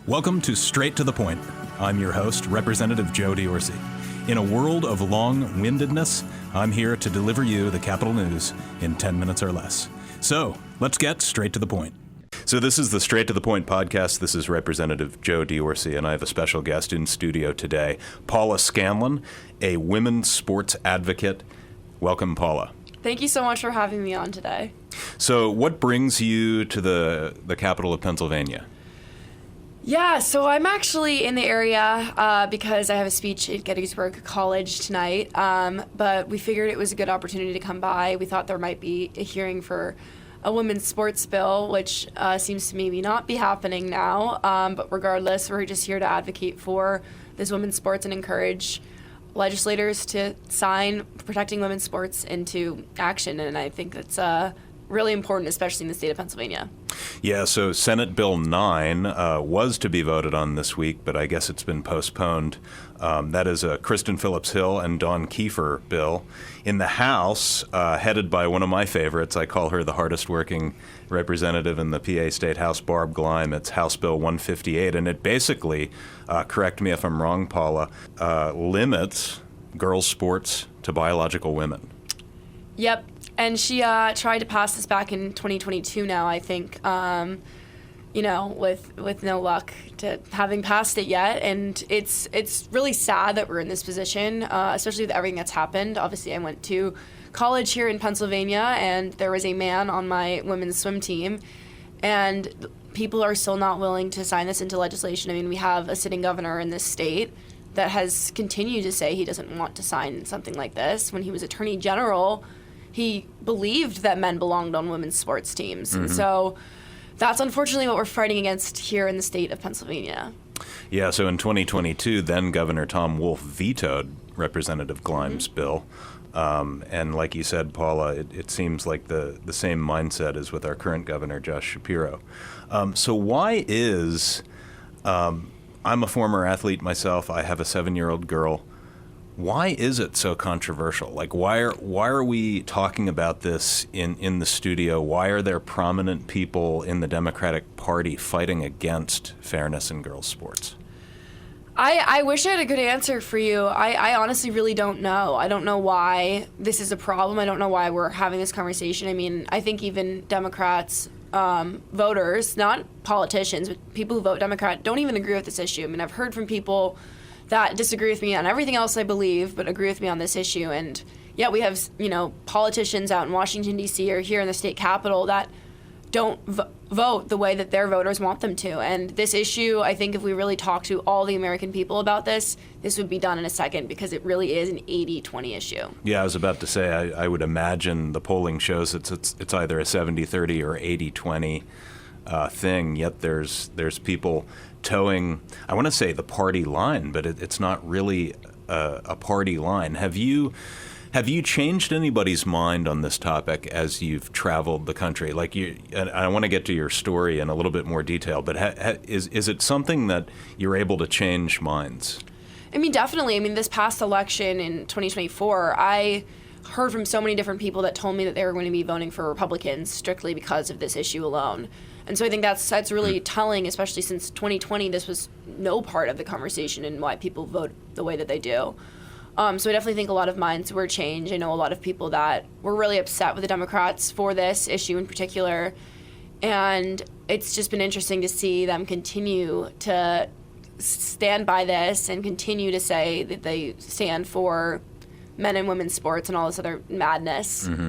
Welcome to Straight to the Point. I'm your host, Representative Joe Diorsi. In a world of long-windedness, I'm here to deliver you the Capitol News in 10 minutes or less. So, let's get straight to the point. So this is the Straight to the Point podcast. This is Representative Joe Diorsi, and I have a special guest in studio today, Paula Scanlan, a women's sports advocate. Welcome, Paula. Thank you so much for having me on today. So what brings you to the capital of Pennsylvania? Yeah, so I'm actually in the area because I have a speech at Gettysburg College tonight, but we figured it was a good opportunity to come by. We thought there might be a hearing for a women's sports bill, which seems to maybe not be happening now, but regardless, we're just here to advocate for this women's sports and encourage legislators to sign protecting women's sports into action, and I think that's really important, especially in the state of Pennsylvania. Yeah, so Senate Bill 9 was to be voted on this week, but I guess it's been postponed. That is a Kristen Phillips Hill and Dawn Kiefer bill. In the House, headed by one of my favorites, I call her the hardest working representative in the PA State House, Barb Gleim. It's House Bill 158, and it basically, correct me if I'm wrong, Paula, limits girls' sports to biological women. Yep. And she tried to pass this back in 2022 now, I think, with no luck to having passed it yet. And it's really sad that we're in this position, especially with everything that's happened. Obviously, I went to college here in Pennsylvania, and there was a man on my women's swim team. And people are still not willing to sign this into legislation. I mean, we have a sitting governor in this state that has continued to say he doesn't want to sign something like this. When he was Attorney General, he believed that men belonged on women's sports teams. Mm-hmm. And so that's unfortunately what we're fighting against here in the state of Pennsylvania. Yeah, so in 2022, then Governor Tom Wolf vetoed Representative Gleim's bill. And like you said, Paula, it seems like the same mindset is with our current governor, Josh Shapiro. So why is, I'm a former athlete myself, I have a 7-year-old girl. Why is it so controversial? Like, why are we talking about this in the studio? Why are there prominent people in the Democratic Party fighting against fairness in girls' sports? I wish I had a good answer for you. I honestly really don't know. I don't know why this is a problem. I don't know why we're having this conversation. I mean, I think even Democrats, voters, not politicians, but people who vote Democrat, don't even agree with this issue. I mean, I've heard from people that disagree with me on everything else I believe, but agree with me on this issue. And yeah, we have, politicians out in Washington, D.C. or here in the state capitol that don't vote the way that their voters want them to. And this issue, I think if we really talk to all the American people about this would be done in a second, because it really is an 80-20 issue. Yeah, I was about to say, I would imagine the polling shows it's either a 70-30 or 80-20 thing, yet there's people towing, I want to say the party line, but it's not really a party line. Have you changed anybody's mind on this topic as you've traveled the country? And I want to get to your story in a little bit more detail, but is it something that you're able to change minds? I mean, definitely. I mean, this past election in 2024, I heard from so many different people that told me that they were going to be voting for Republicans strictly because of this issue alone. And so I think that's really telling, especially since 2020, this was no part of the conversation and why people vote the way that they do. So I definitely think a lot of minds were changed. I know a lot of people that were really upset with the Democrats for this issue in particular. And it's just been interesting to see them continue to stand by this and continue to say that they stand for men and women's sports and all this other madness. Mm-hmm.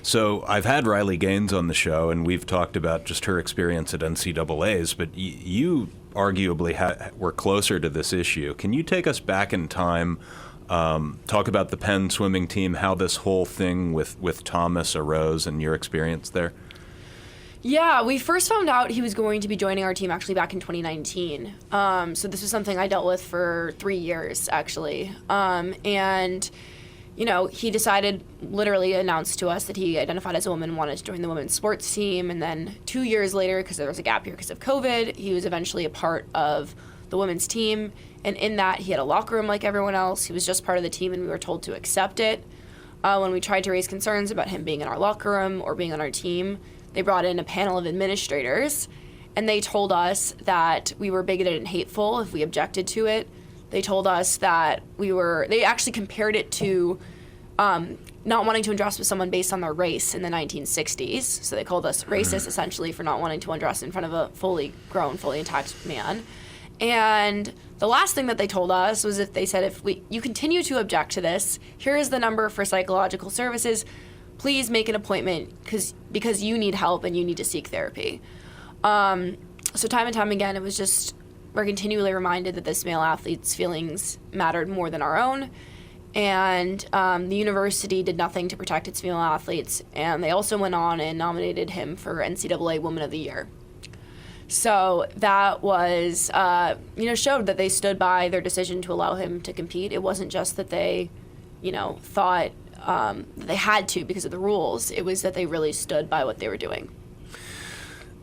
So I've had Riley Gaines on the show, and we've talked about just her experience at NCAA's, but you arguably were closer to this issue. Can you take us back in time, talk about the Penn swimming team, how this whole thing with Thomas arose and your experience there? Yeah, we first found out he was going to be joining our team actually back in 2019. So this was something I dealt with for 3 years, actually. And he decided, literally announced to us that he identified as a woman and wanted to join the women's sports team. And then 2 years later, because there was a gap year because of COVID, he was eventually a part of the women's team. And in that, he had a locker room like everyone else. He was just part of the team, and we were told to accept it. When we tried to raise concerns about him being in our locker room or being on our team, they brought in a panel of administrators, and they told us that we were bigoted and hateful if we objected to it. They told us that they actually compared it to not wanting to undress with someone based on their race in the 1960s. So they called us racist, essentially, for not wanting to undress in front of a fully grown, fully intact man. And the last thing that they told us was if they said, if you continue to object to this, here is the number for psychological services. Please make an appointment because you need help and you need to seek therapy. So time and time again, it was just, we're continually reminded that this male athlete's feelings mattered more than our own. And the university did nothing to protect its female athletes. And they also went on and nominated him for NCAA Woman of the Year. So that was, showed that they stood by their decision to allow him to compete. It wasn't just that they, thought they had to because of the rules. It was that they really stood by what they were doing.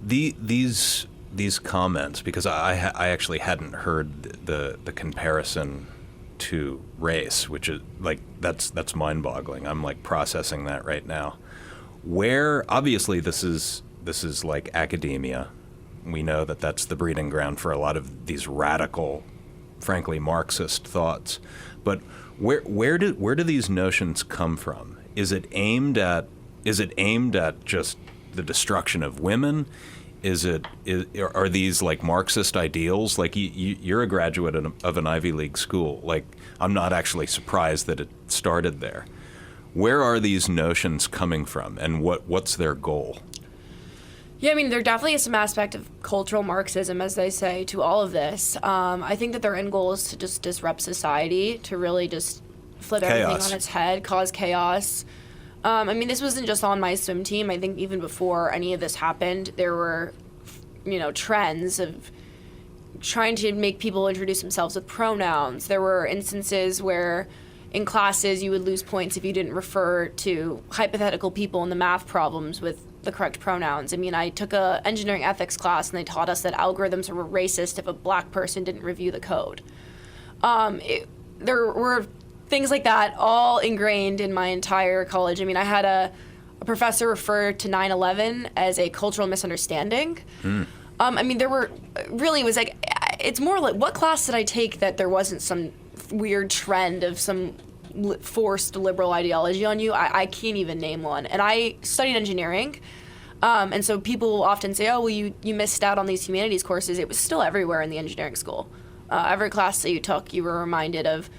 These comments, because I actually hadn't heard the comparison to race, which is like that's mind-boggling. I'm like processing that right now. Where obviously this is like academia. We know that that's the breeding ground for a lot of these radical, frankly Marxist thoughts. But where do these notions come from? Is it aimed at just the destruction of women? Are these like Marxist ideals? Like you're a graduate of an Ivy League school. Like I'm not actually surprised that it started there. Where are these notions coming from, and what's their goal? Yeah, I mean, there definitely is some aspect of cultural Marxism, as they say, to all of this. I think that their end goal is to just disrupt society, to really just flip everything on its head, cause chaos. I mean, this wasn't just on my swim team. I think even before any of this happened, there were, trends of trying to make people introduce themselves with pronouns. There were instances where in classes you would lose points if you didn't refer to hypothetical people in the math problems with the correct pronouns. I mean, I took a engineering ethics class and they taught us that algorithms were racist if a black person didn't review the code. There were things like that all ingrained in my entire college. I mean, I had a professor refer to 9/11 as a cultural misunderstanding. I mean, it's more like, what class did I take that there wasn't some weird trend of some forced liberal ideology on you? I can't even name one. And I studied engineering. And so people will often say, oh, well, you missed out on these humanities courses. It was still everywhere in the engineering school. Every class that you took, you were reminded of,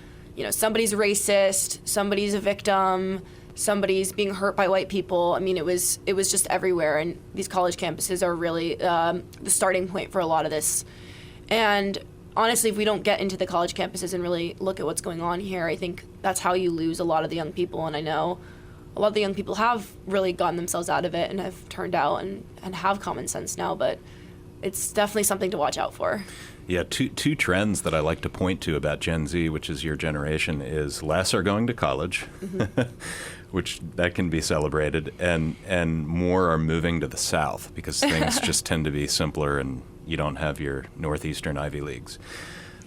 somebody's racist, somebody's a victim, somebody's being hurt by white people. I mean, it was just everywhere. And these college campuses are really the starting point for a lot of this. And honestly, if we don't get into the college campuses and really look at what's going on here, I think that's how you lose a lot of the young people. And I know a lot of the young people have really gotten themselves out of it and have turned out and have common sense now. But it's definitely something to watch out for. Yeah, two trends that I like to point to about Gen Z, which is your generation, is less are going to college, which that can be celebrated, and more are moving to the South because things just tend to be simpler and you don't have your Northeastern Ivy Leagues.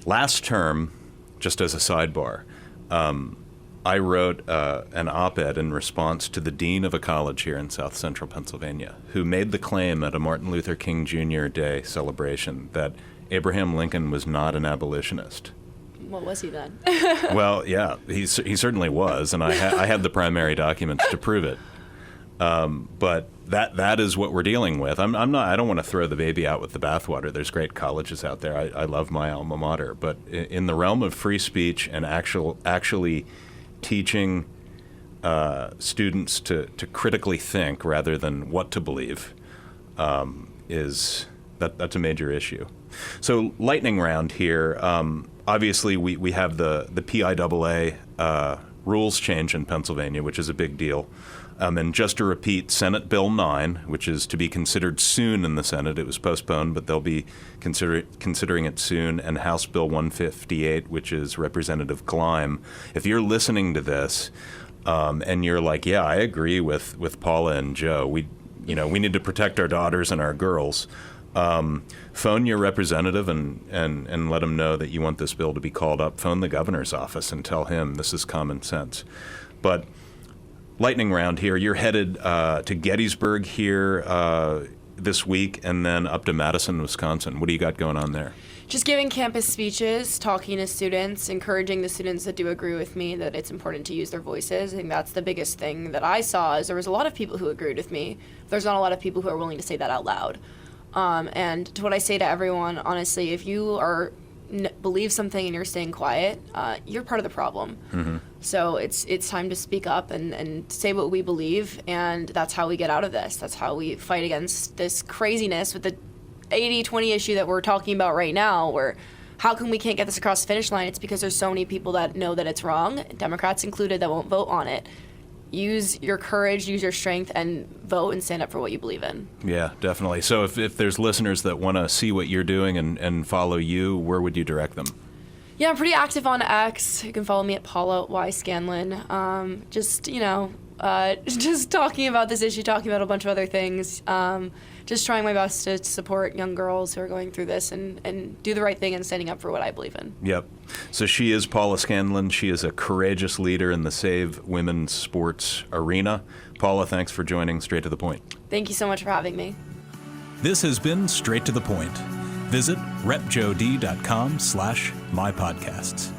Last term, just as a sidebar, I wrote an op-ed in response to the dean of a college here in South Central Pennsylvania, who made the claim at a Martin Luther King Jr. Day celebration that Abraham Lincoln was not an abolitionist. What was he then? Well, yeah, he certainly was, and I had the primary documents to prove it. But that is what we're dealing with. I don't want to throw the baby out with the bathwater. There's great colleges out there. I love my alma mater, but in the realm of free speech and actually teaching students to critically think rather than what to believe that's a major issue. So lightning round here. Obviously, we have the PIAA rules change in Pennsylvania, which is a big deal. And just to repeat, Senate Bill 9, which is to be considered soon in the Senate. It was postponed, but they'll be considering it soon. And House Bill 158, which is Representative Gleim. If you're listening to this and you're like, yeah, I agree with Paula and Joe. We need to protect our daughters and our girls. Phone your representative and let him know that you want this bill to be called up. Phone the governor's office and tell him this is common sense. But lightning round here, you're headed to Gettysburg here this week and then up to Madison, Wisconsin. What do you got going on there? Just giving campus speeches, talking to students, encouraging the students that do agree with me that it's important to use their voices. I think that's the biggest thing that I saw is there was a lot of people who agreed with me. There's not a lot of people who are willing to say that out loud. And to what I say to everyone, honestly, if you believe something and you're staying quiet, you're part of the problem. Mm-hmm. So it's time to speak up and say what we believe, and that's how we get out of this. That's how we fight against this craziness with the 80-20 issue that we're talking about right now, where how come we can't get this across the finish line? It's because there's so many people that know that it's wrong, Democrats included, that won't vote on it. Use your courage, use your strength, and vote and stand up for what you believe in. Yeah, definitely. So if there's listeners that want to see what you're doing and follow you, where would you direct them? Yeah, I'm pretty active on X. You can follow me at Paula Scanlan. Just talking about this issue, talking about a bunch of other things. Just trying my best to support young girls who are going through this and do the right thing and standing up for what I believe in. Yep. So she is Paula Scanlan. She is a courageous leader in the Save Women's Sports arena. Paula, thanks for joining Straight to the Point. Thank you so much for having me. This has been Straight to the Point. Visit repjod.com/mypodcasts.